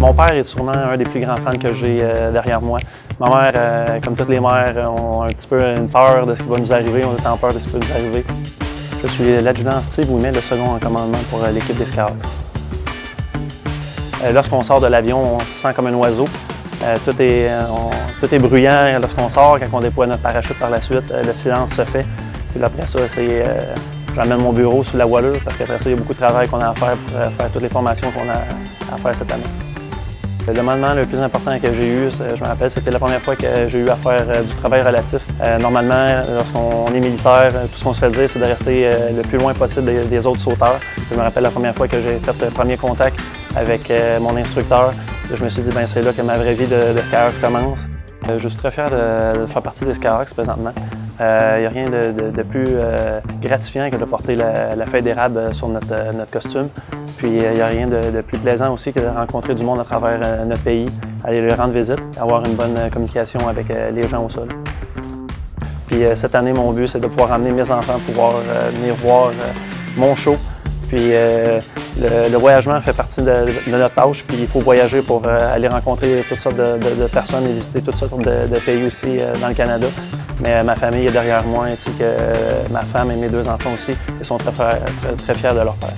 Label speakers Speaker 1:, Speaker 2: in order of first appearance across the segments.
Speaker 1: Mon père est sûrement un des plus grands fans que j'ai derrière moi. Ma mère, comme toutes les mères, ont un petit peu une peur de ce qui va nous arriver, on a tant peur de ce qui peut nous arriver. Je suis l'adjudant Steve Ouimet, le second en commandement pour l'équipe des Skyhawks. Lorsqu'on sort de l'avion, on se sent comme un oiseau. Tout est bruyant lorsqu'on sort, quand on déploie notre parachute par la suite, le silence se fait. Puis après ça, j'amène mon bureau sur la voilure parce qu'après ça, il y a beaucoup de travail qu'on a à faire pour faire toutes les formations qu'on a à faire cette année. Le demandement le plus important que j'ai eu, je me rappelle, c'était la première fois que j'ai eu à faire du travail relatif. Normalement, lorsqu'on est militaire, tout ce qu'on se fait dire, c'est de rester le plus loin possible des autres sauteurs. Je me rappelle la première fois que j'ai fait le premier contact avec mon instructeur. Je me suis dit, ben c'est là que ma vraie vie de Skyhawks commence. Je suis très fier de faire partie des Skyhawks présentement. Il n'y a rien de plus gratifiant que de porter la feuille d'érable sur notre costume. Puis il n'y a rien de plus plaisant aussi que de rencontrer du monde à travers notre pays, aller leur rendre visite, avoir une bonne communication avec les gens au sol. Puis cette année, mon but, c'est de pouvoir amener mes enfants pouvoir venir voir mon show. Puis le voyagement fait partie de notre tâche, puis il faut voyager pour aller rencontrer toutes sortes de personnes et visiter toutes sortes de pays aussi dans le Canada. Mais ma famille est derrière moi, ainsi que ma femme et mes deux enfants aussi, ils sont très fiers de leur père.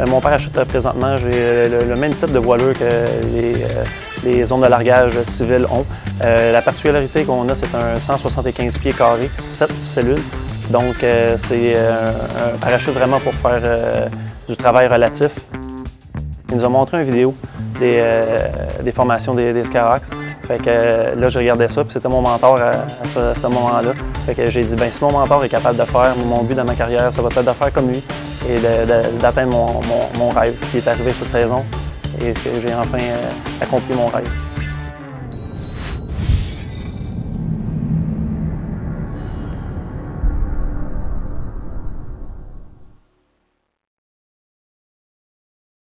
Speaker 1: Mon parachute, présentement, j'ai le même type de voilure que les zones de largage civiles ont. La particularité qu'on a, c'est un 175 pieds carrés, 7 cellules. Donc, c'est un parachute vraiment pour faire du travail relatif. Ils nous ont montré une vidéo des formations des Skyhawks. Fait que là, je regardais ça, puis c'était mon mentor à ce moment-là. Fait que j'ai dit, ben si mon mentor est capable de faire mon but dans ma carrière, ça va être de faire comme lui et d'atteindre mon rêve, ce qui est arrivé cette saison et que j'ai enfin accompli mon rêve.